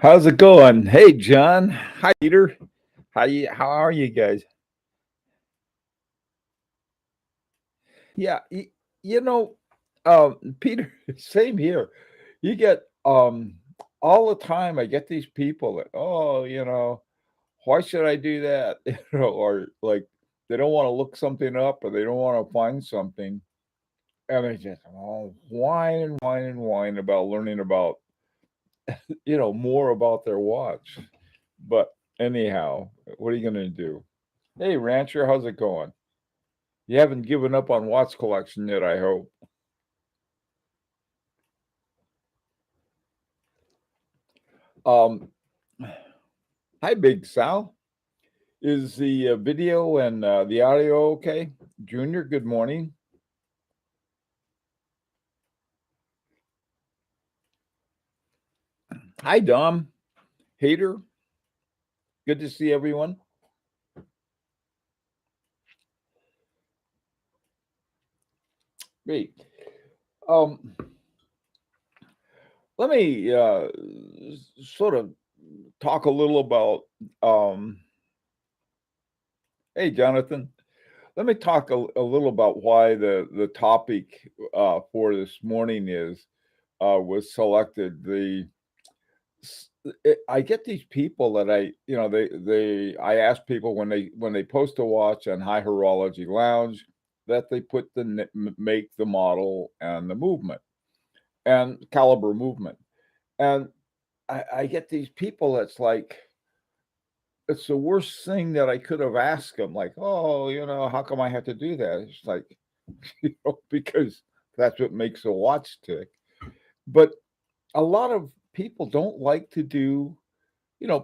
How's it going? Hey, John. Hi, Peter. How are you guys? Yeah, you know, Peter, same here. You get all the time I get these people that, oh, why should I do that? Or like they don't want to look something up or they don't want to find something. And they just whine and whine and whine about learning about, more about their watch. But anyhow, what are you gonna do? Hey, Rancher, how's it going? You haven't given up on watch collection yet, I hope. Um, Hi, Big Sal. Is the video and the audio okay? Junior, good morning. Hi, Dom. Hater, good to see everyone. Great. Um, Let me sort of talk a little about. Um, hey, Jonathan. Let me talk a little about why the topic for this morning is was selected. I get these people that I ask people when they post a watch on High Horology Lounge that they put make, the model, and the movement and caliber movement, and I get these people that's like it's the worst thing that I could have asked them. Like, oh, how come I have to do that? It's like, because that's what makes a watch tick. But a lot of people don't like to do,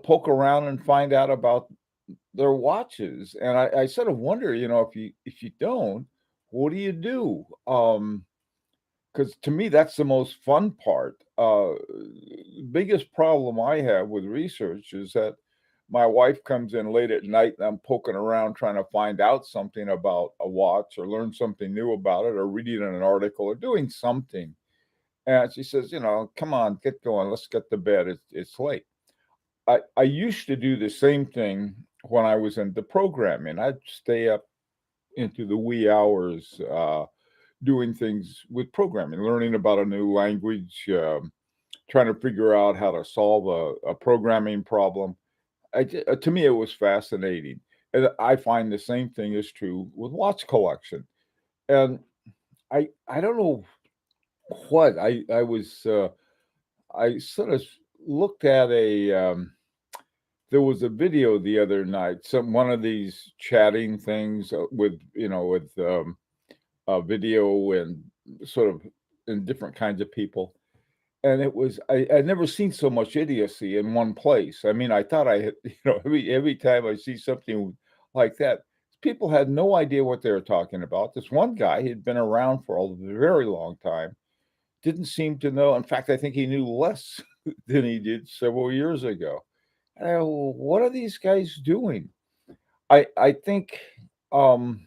poke around and find out about their watches. And I sort of wonder, if you don't, what do you do? Because to me, that's the most fun part. Biggest problem I have with research is that my wife comes in late at night and I'm poking around trying to find out something about a watch or learn something new about it or reading an article or doing something. And she says, come on, get going. Let's get to bed. It's late. I used to do the same thing when I was into programming. I'd stay up into the wee hours doing things with programming, learning about a new language, trying to figure out how to solve a programming problem. To me, it was fascinating. And I find the same thing is true with watch collection. And I don't know what I sort of looked at there was a video the other night, one of these chatting things with video and sort of in different kinds of people. And I'd never seen so much idiocy in one place. I mean, I thought I had, every time I see something like that, people had no idea what they were talking about. This one guy, he'd been around for a very long time, didn't seem to know. In fact, I think he knew less than he did several years ago. And I go, what are these guys doing? I think, um,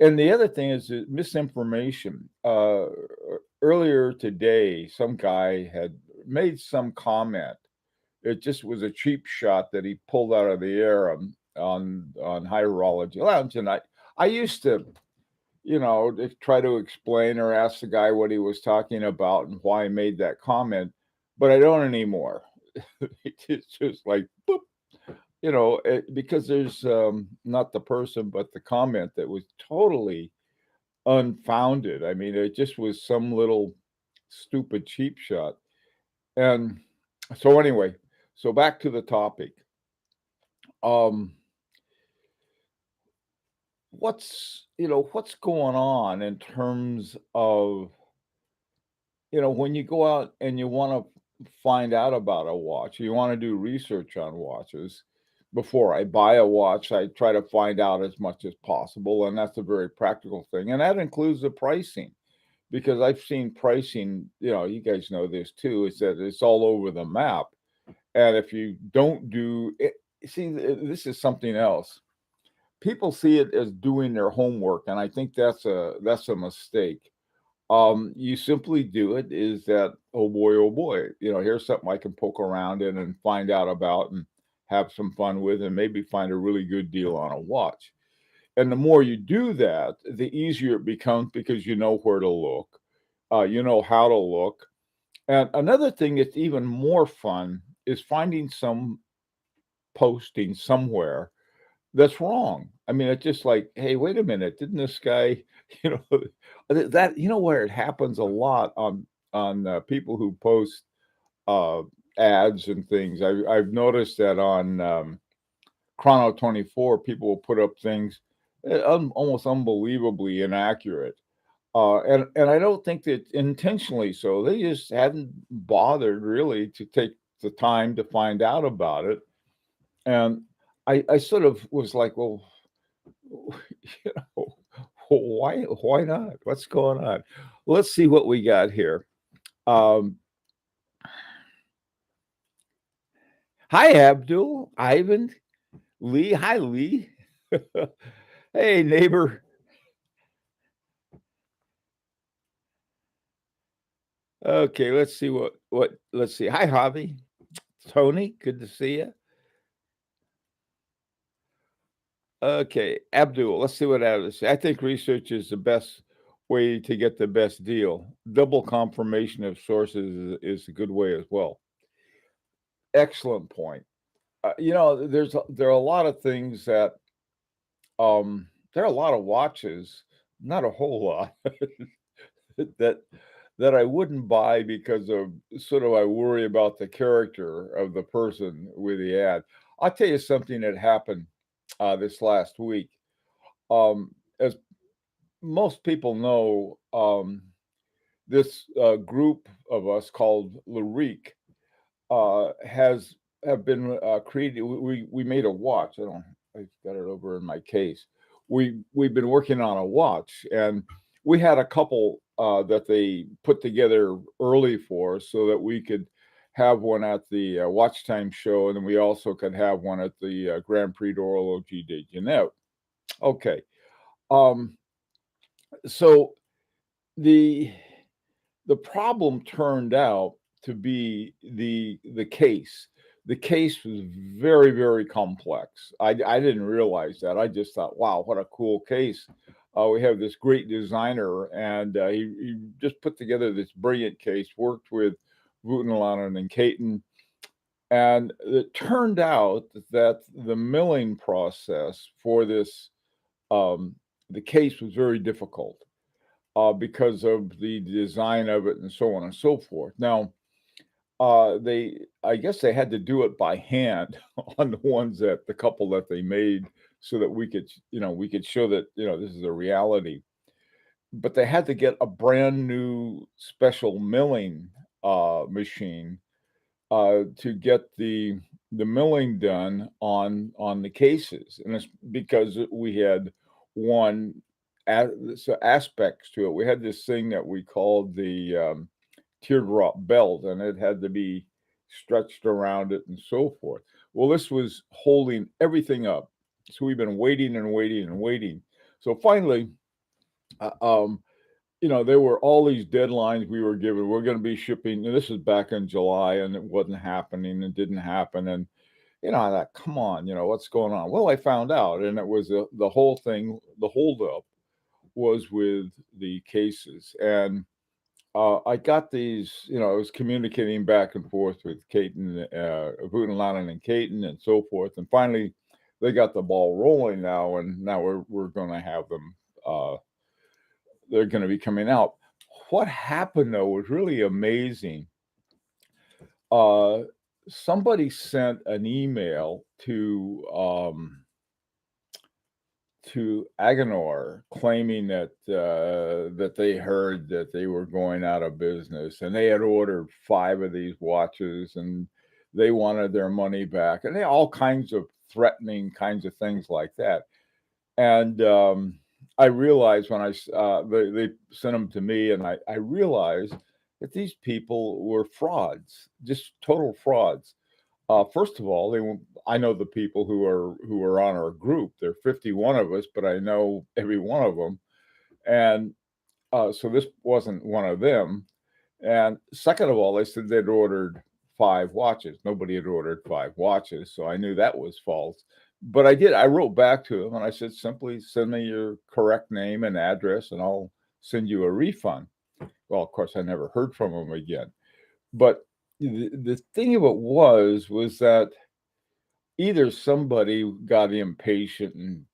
and the other thing is misinformation. Earlier today, some guy had made some comment. It just was a cheap shot that he pulled out of the air on Hierology Lounge, and I used to to try to explain or ask the guy what he was talking about and why he made that comment, but I don't anymore. It's just like boop, because there's not the person, but the comment that was totally unfounded. I mean, it just was some little stupid cheap shot. And so anyway, so back to the topic. Um, what's going on in terms of when you go out and you want to find out about a watch, you want to do research on watches. Before I buy a watch, I try to find out as much as possible, and that's a very practical thing, and that includes the pricing because I've seen pricing. You guys know this too. Is that it's all over the map, and if you don't do it, see, this is something else. People see it as doing their homework, and I think that's a mistake. You simply do it is that, oh boy, here's something I can poke around in and find out about and have some fun with and maybe find a really good deal on a watch. And the more you do that, the easier it becomes because you know where to look, you know how to look. And another thing that's even more fun is finding some posting somewhere that's wrong. I mean, it's just like, hey, wait a minute, didn't this guy, you know, that where it happens a lot on people who post uh, ads and things. I've noticed that on Chrono 24, people will put up things almost unbelievably inaccurate. And I don't think that intentionally so. They just hadn't bothered really to take the time to find out about it. And I sort of was like, well, you know, why not? What's going on? Let's see what we got here. Um, Hi, Abdul, Ivan, Lee. Hi, Lee. Hey, neighbor. Okay, let's see what. Let's see. Hi, Javi. Tony, good to see you. Okay, Abdul, let's see what Abdul says. I think research is the best way to get the best deal. Double confirmation of sources is a good way as well. Excellent point. There are a lot of things that there are a lot of watches, not a whole lot that that I wouldn't buy because of sort of I worry about the character of the person with the ad. I'll tell you something that happened this last week. As most people know, this group of us called Larique has have been created. We made a watch. I've got it over in my case. We've been working on a watch, and we had a couple that they put together early for us so that we could have one at the Watch Time show, and then we also could have one at the Grand Prix d'Horlogerie de Genève. Okay, um, so the the problem turned out to be the case. The case was very, very complex. I didn't realize that. I just thought, wow, what a cool case. We have this great designer, and he just put together this brilliant case, worked with Voutilanen and Caton, and it turned out that the milling process for this um, the case was very difficult because of the design of it and so on and so forth. Now, I guess they had to do it by hand on the ones that the couple that they made so that we could show that, this is a reality. But they had to get a brand new special milling machine to get the milling done on the cases, and it's because we had one so aspects to it. We had this thing that we called the teardrop belt, and it had to be stretched around it and so forth. Well, this was holding everything up, so we've been waiting and waiting and waiting. So finally, uh, um, there were all these deadlines we were given. We're going to be shipping. And this is back in July, and it wasn't happening. And didn't happen. And I thought, come on, what's going on? Well, I found out, and it was the whole thing. The holdup was with the cases, and I got these. I was communicating back and forth with Caton, Voutilanen and Caton, and so forth. And finally, they got the ball rolling now, and now we're going to have them. They're going to be coming out. What happened though was really amazing. Uh, Somebody sent an email to Agenor claiming that they heard that they were going out of business and they had ordered 5 of these watches and they wanted their money back and they all kinds of threatening kinds of things like that. And I realized when they sent them to me, and I realized that these people were frauds, just total frauds. First of all, I know the people who are on our group. There are 51 of us, but I know every one of them. And So this wasn't one of them. And second of all, they said they'd ordered 5 watches. Nobody had ordered 5 watches, so I knew that was false. But I did. I wrote back to them and I said, simply send me your correct name and address, and I'll send you a refund. Well, of course, I never heard from them again. But the thing of it was that either somebody got impatient and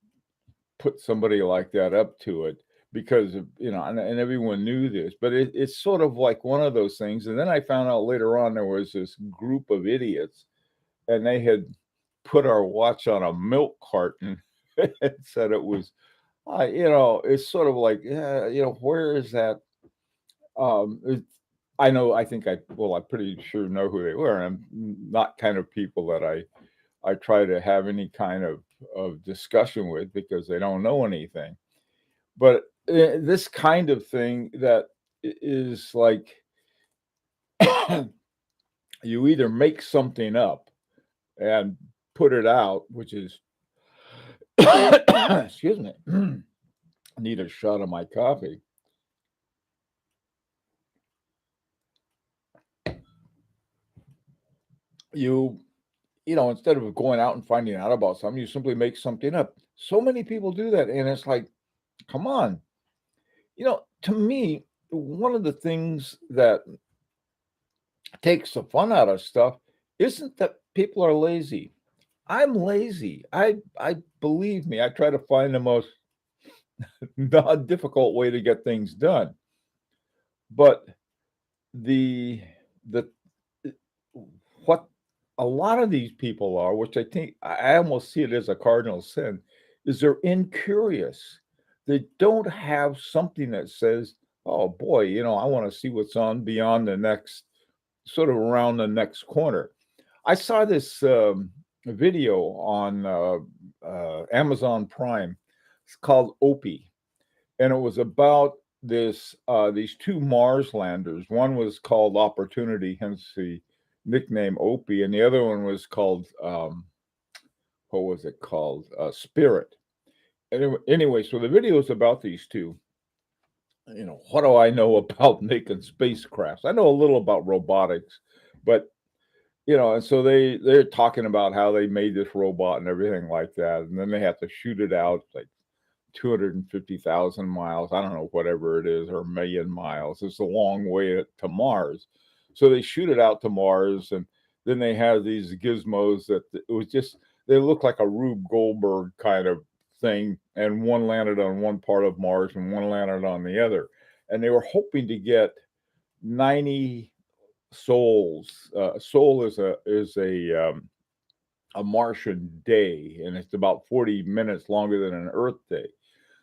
put somebody like that up to it because of, and everyone knew this, but it's sort of like one of those things. And then I found out later on there was this group of idiots, and they had put our watch on a milk carton and said it was, it's sort of like, yeah, where is that? It, I know, I'm pretty sure know who they were. And I'm not kind of people that I try to have any kind of discussion with because they don't know anything. But this kind of thing that is like you either make something up and put it out, which is, excuse me, I need a shot of my coffee. You, instead of going out and finding out about something, you simply make something up. So many people do that. And it's like, come on. To me, one of the things that takes the fun out of stuff isn't that people are lazy. I'm lazy. I believe me, I try to find the most non-difficult way to get things done. But the the what a lot of these people are, which I think I almost see it as a cardinal sin, is they're incurious. They don't have something that says, "Oh boy, I want to see what's on beyond the next sort of around the next corner." I saw this video on Amazon Prime. It's called Opie, and it was about these 2 Mars landers. One was called Opportunity, hence the nickname Opie, and the other one was called what was it called? Spirit. Anyway, so the video is about these two. What do I know about making spacecrafts? I know a little about robotics, but and so they're talking about how they made this robot and everything like that, and then they have to shoot it out like 250,000 miles. I don't know, whatever it is, or a million miles. It's a long way to Mars. So they shoot it out to Mars, and then they have these gizmos that it was just they look like a Rube Goldberg kind of thing, and one landed on one part of Mars and one landed on the other, and they were hoping to get 90 souls. Soul is a Martian day, and it's about 40 minutes longer than an Earth day.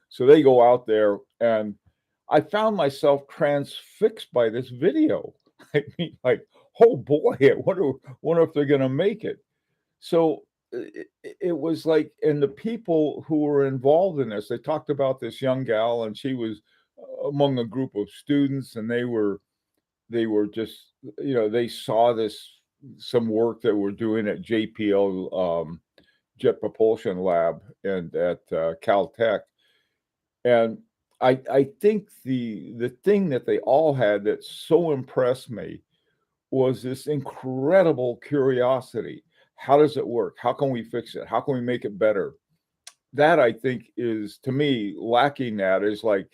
So they go out there, and I found myself transfixed by this video. I mean, like, oh boy, I wonder if they're going to make it. So it was like, and the people who were involved in this, they talked about this young gal, and she was among a group of students, and they were just, they saw some work that we're doing at JPL, Jet Propulsion Lab, and at Caltech. And I think the thing that they all had that so impressed me was this incredible curiosity. How does it work? How can we fix it? How can we make it better? That, I think, is, to me, lacking. That is like,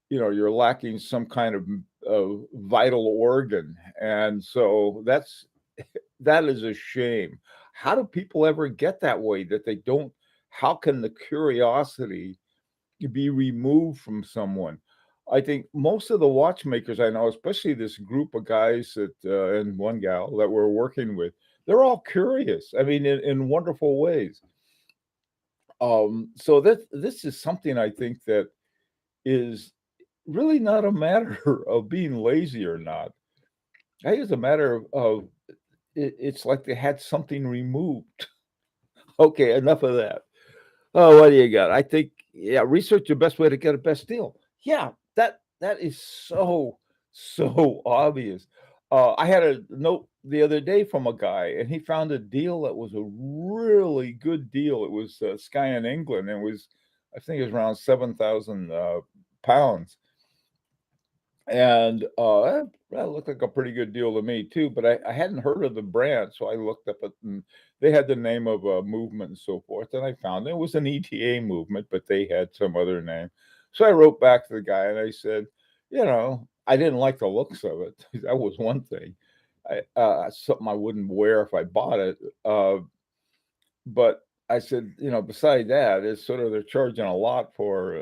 you're lacking some kind of vital organ. And so that is a shame. How do people ever get that way that they don't? How can the curiosity be removed from someone? I think most of the watchmakers I know, especially this group of guys that and one gal that we're working with, they're all curious. I mean, in wonderful ways. So this is something I think that is really not a matter of being lazy or not. I think it's a matter of it's like they had something removed. Okay, enough of that. Oh, what do you got? I think, yeah, research the best way to get a best deal. Yeah, that is so obvious. I had a note the other day from a guy, and he found a deal that was a really good deal. It was Sky in England, and it was, I think, it was around 7,000 pounds, And that looked like a pretty good deal to me too. But I hadn't heard of the brand, so I looked up it, and they had the name of a movement and so forth. And I found it was an ETA movement, but they had some other name. So I wrote back to the guy and I said, I didn't like the looks of it. That was one thing. Something I wouldn't wear if I bought it. But I said, beside that, it's sort of they're charging a lot for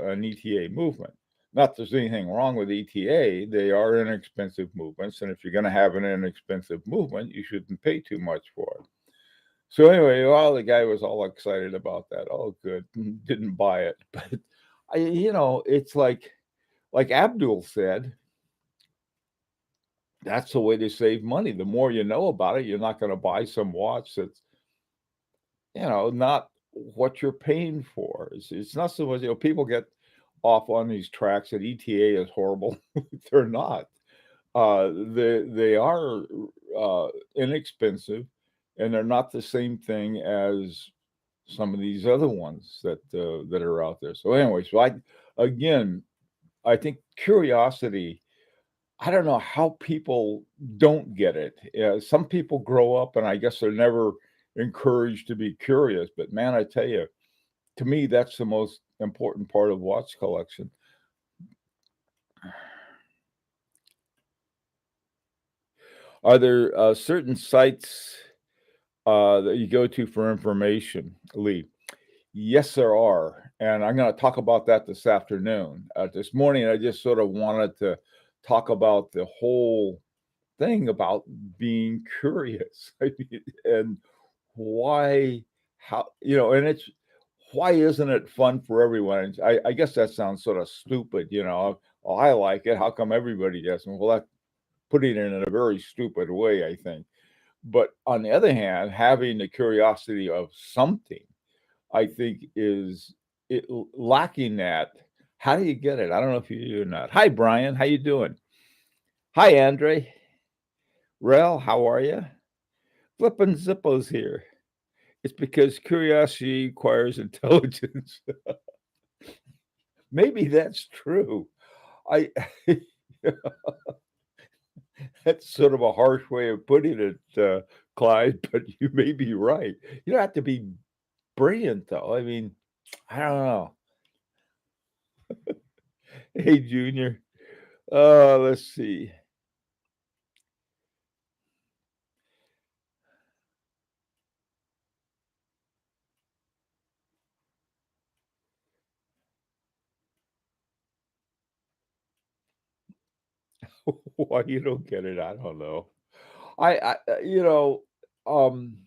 an ETA movement. Not that there's anything wrong with ETA. They are inexpensive movements, and if you're going to have an inexpensive movement, you shouldn't pay too much for it. So anyway, well, the guy was all excited about that. Oh, good, didn't buy it, but it's like Abdul said, that's the way to save money. The more you know about it, you're not going to buy some watch that's not what you're paying for. It's not so much, people get off on these tracks that ETA is horrible. They're not. They are inexpensive, and they're not the same thing as some of these other ones that are out there. So anyway, again, I think curiosity. I don't know how people don't get it. Some people grow up, and I guess they're never encouraged to be curious. But man, I tell you, to me, that's the most important part of watch collection. Are there certain sites that you go to for information, Lee? Yes, there are. And I'm going to talk about that this afternoon. This morning, I just sort of wanted to talk about the whole thing about being curious. I mean, and why, and it's why isn't it fun for everyone? And I guess that sounds sort of stupid, Oh, I like it. How come everybody doesn't? Well, that putting it in a very stupid way, I think. But on the other hand, having the curiosity of something, I think lacking that. How do you get it? I don't know if you do or not. Hi, Brian. How you doing? Hi, Andre. Rel, how are you? Flippin' Zippo's here. It's because curiosity requires intelligence. Maybe that's true. I That's sort of a harsh way of putting it, Clyde, but you may be right. You don't have to be brilliant, though. I mean, I don't know. Hey, Junior. Let's see. Why you don't get it, I don't know. I um,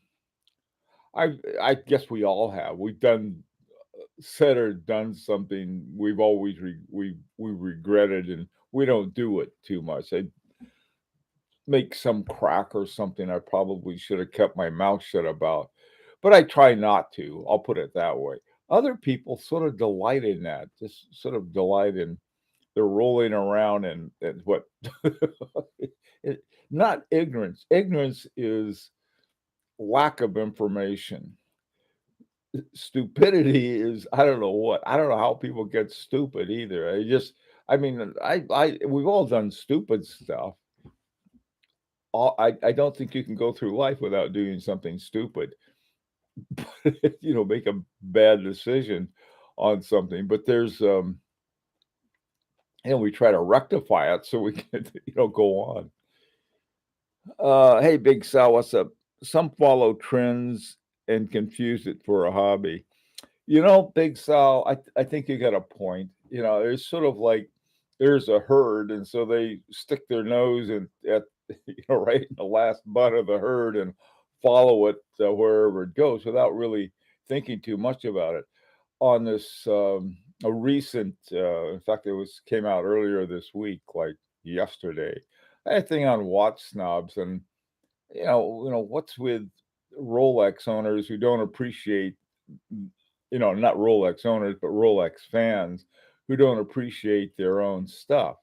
I guess we all have. We've said or done something we've always we regretted, and we don't do it too much. I make some crack or something I probably should have kept my mouth shut about, but I try not to. I'll put it that way. Other people sort of delight in that, just sort of delight in they're rolling around and what it, not ignorance. Ignorance is lack of information. Stupidity is I don't know what. I don't know how people get stupid either. I mean, we've all done stupid stuff. I don't think you can go through life without doing something stupid. Make a bad decision on something. But there's we try to rectify it so we can, go on. Hey, Big Sal, what's up? Some follow trends and confuse it for a hobby. Big Sal, I think you got a point. It's sort of like there's a herd, and so they stick their nose in at right in the last butt of the herd and follow it wherever it goes without really thinking too much about it. On this a recent, in fact, it was came out earlier this week, like yesterday. I had a thing on watch snobs, and what's with Rolex owners who don't appreciate not Rolex owners, but Rolex fans who don't appreciate their own stuff.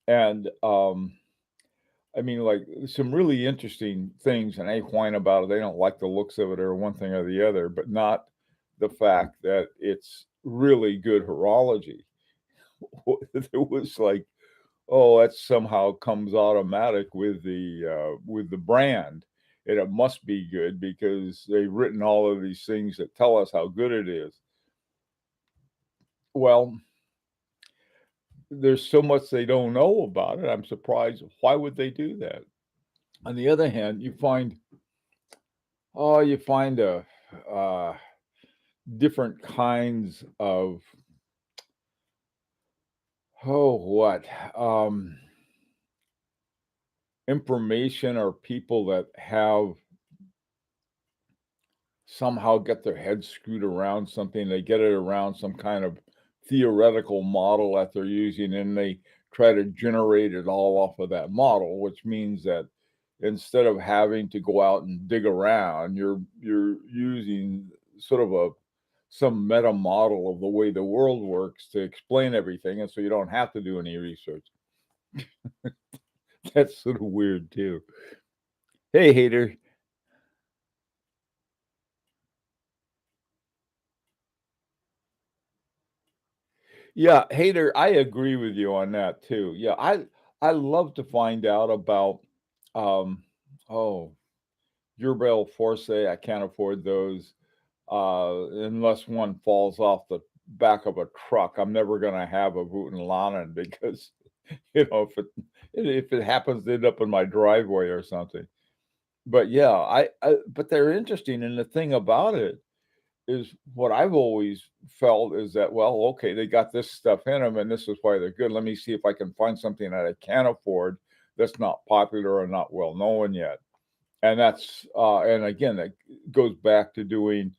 And I mean, like some really interesting things, and they whine about it. They don't like the looks of it or one thing or the other, but not the fact that it's really good horology. There was like oh, that somehow comes automatic with the brand, and it must be good because they've written all of these things that tell us how good it is. Well, there's so much they don't know about it. I'm surprised. Why would they do that? On the other hand, you find uh, different kinds of what information or people that have somehow get their heads screwed around something. They get it around some kind of theoretical model that they're using, and they try to generate it all off of that model, which means that instead of having to go out and dig around, you're using sort of a some meta model of the way the world works to explain everything, and so you don't have to do any research. That's sort of weird too. Hey, hater. Yeah, hater, I agree with you on that too. Yeah, I love to find out about um oh, Durabel Force. I can't afford those unless one falls off the back of a truck. I'm never gonna have a Voutilanen because if it happens to end up in my driveway or something. But yeah, but they're interesting, and the thing about it is what I've always felt is that, well, okay, they got this stuff in them, and this is why they're good. Let me see if I can find something that I can afford that's not popular or not well known yet. And and again, that goes back to doing,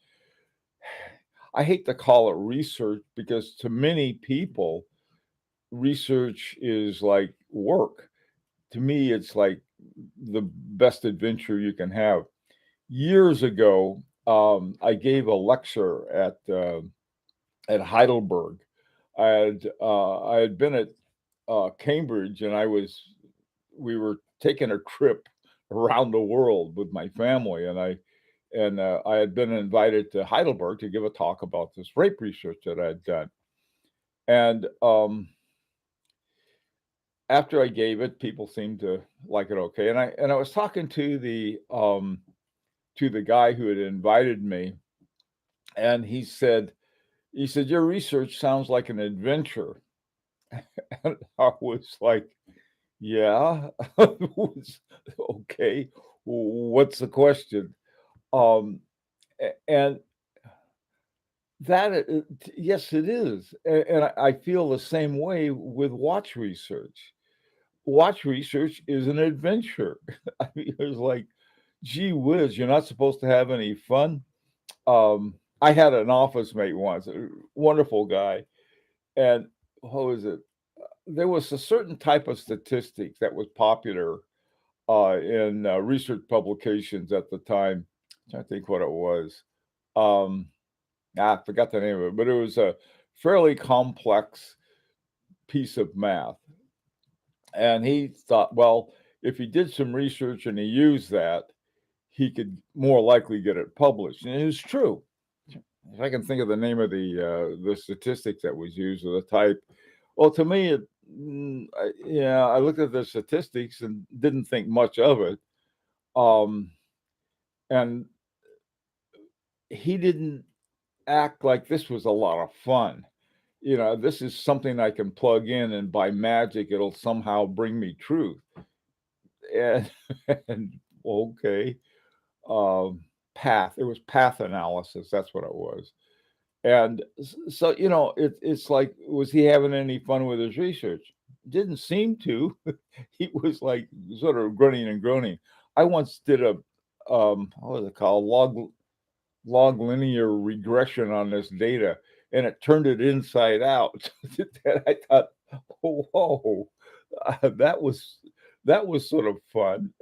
I hate to call it research because to many people, research is like work. To me, it's like the best adventure you can have. Years ago, I gave a lecture at Heidelberg. I had been at Cambridge, and we were taking a trip around the world with my family, and I had been invited to Heidelberg to give a talk about this rape research that I had done. And after I gave it, people seemed to like it okay. And I was talking to the guy who had invited me, and he said, "Your research sounds like an adventure." And I was like, "Yeah, okay. What's the question?" Um, and yes, it is, and I feel the same way with watch research. Watch research is an adventure. I mean, it's like, gee whiz, you're not supposed to have any fun. I had an office mate once, a wonderful guy, and what was it? There was a certain type of statistics that was popular in research publications at the time. I'm trying to think what it was. Um, I forgot the name of it, but it was a fairly complex piece of math. And he thought, well, if he did some research and he used that, he could more likely get it published. And it was true. If I can think of the name of the statistics that was used or the type, well, to me, yeah, I looked at the statistics and didn't think much of it. Um, and he didn't act like this was a lot of fun. This is something I can plug in, and by magic, it'll somehow bring me truth. And, and okay, path. It was path analysis. That's what it was. And so, it's like, was he having any fun with his research? Didn't seem to. He was like sort of grunting and groaning. I once did what was it called? Log linear regression on this data, and it turned it inside out. And I thought, whoa, that was sort of fun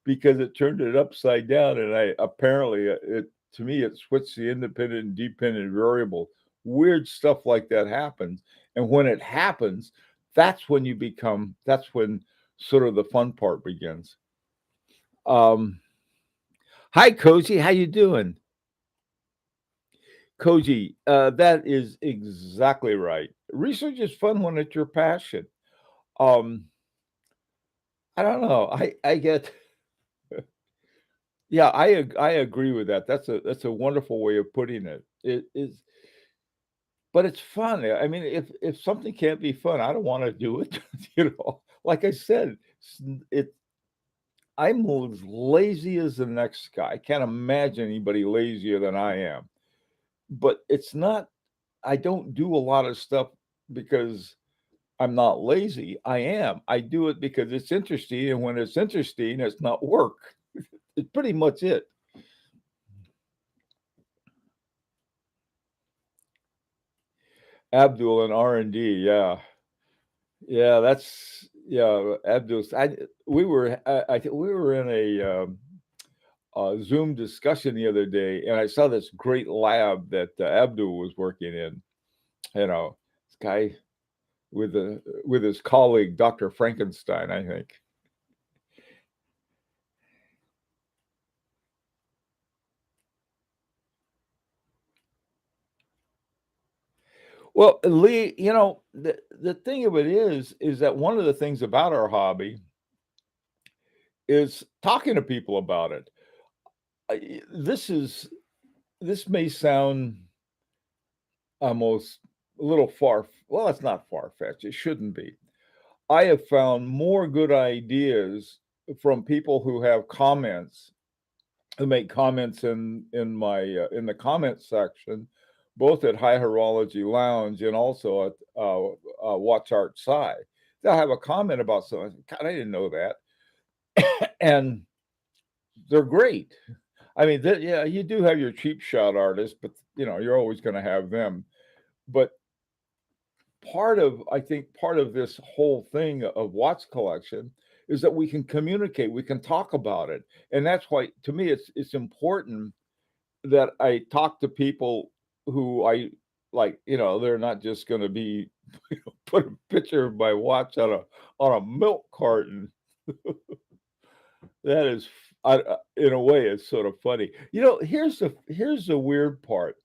because it turned it upside down, and I apparently it to me it switched the independent and dependent variable. Weird stuff like that happens, and when it happens, that's when sort of the fun part begins. Um, Hi, Koji. How you doing? Koji, that is exactly right. Research is fun when it's your passion. Um, I don't know. I get yeah, I agree with that. That's a wonderful way of putting it. It is, but it's fun. I mean, if something can't be fun, I don't wanna do it, you know? Like I said, I'm as lazy as the next guy. I can't imagine anybody lazier than I am. But it's not I don't do a lot of stuff because I'm not lazy. I am. I do it because it's interesting, and when it's interesting, it's not work. It's pretty much it. Abdul and R&D, yeah. Yeah, that's yeah, Abdul's I think we were in a Zoom discussion the other day, and I saw this great lab that, Abdul was working in, you know, this guy with his colleague, Dr. Frankenstein, I think. Well, Lee, the thing of it is that one of the things about our hobby is talking to people about it. This may sound almost a little well, it's not far-fetched, it shouldn't be. I have found more good ideas from people who have comments, who make comments in the comment section, both at High Horology Lounge and also at, Watch Art Sci. They'll have a comment about something, "God, I didn't know that," and they're great. I mean, yeah, you do have your cheap shot artists, but, you're always gonna have them. But I think part of this whole thing of watch collection is that we can communicate, we can talk about it, and that's why, to me, it's important that I talk to people who I like, they're not just gonna be put a picture of my watch on a milk carton. That is in a way, it's sort of funny. Here's the weird part.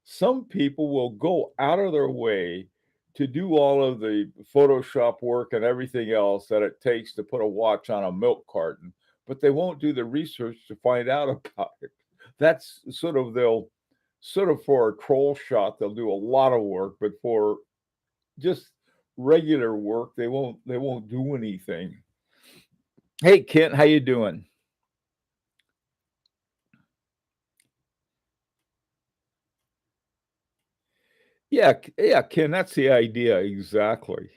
Some people will go out of their way to do all of the Photoshop work and everything else that it takes to put a watch on a milk carton, but they won't do the research to find out about it. That's they'll sort of for a troll shot, they'll do a lot of work, but for just regular work, they won't do anything. Hey, Kent, how you doing? Yeah, yeah, Ken, that's the idea exactly.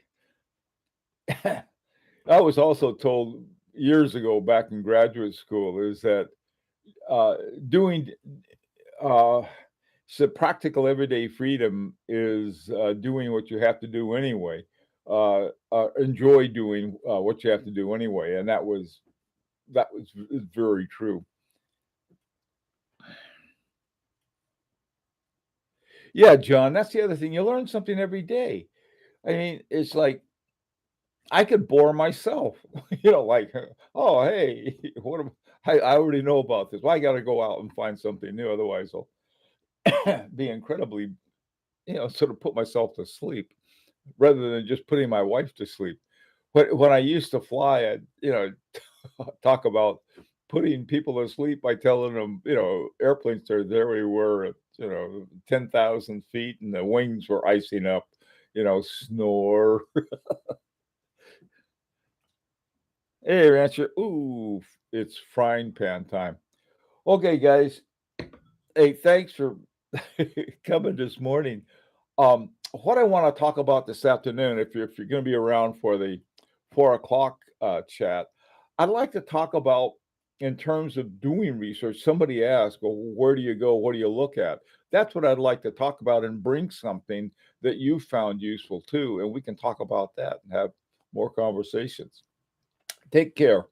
I was also told years ago back in graduate school is that uh, doing uh, so practical everyday freedom is doing what you have to do anyway. Enjoy doing what you have to do anyway, and that was is very true. Yeah, John, that's the other thing. You learn something every day. I mean, it's like I could bore myself, like, oh, hey, I already know about this. Well, I got to go out and find something new. Otherwise, I'll be incredibly, sort of put myself to sleep rather than just putting my wife to sleep. When I used to fly, I, talk about putting people to sleep by telling them, airplanes are there we were at, 10,000 feet and the wings were icing up, snore. Hey, Rancher. Ooh, it's frying pan time. Okay, guys. Hey, thanks for coming this morning. What I want to talk about this afternoon, if you're going to be around for the 4 o'clock chat, I'd like to talk about in terms of doing research. Somebody asked, "Well, where do you go? What do you look at?" That's what I'd like to talk about and bring something that you found useful too, and we can talk about that and have more conversations. Take care.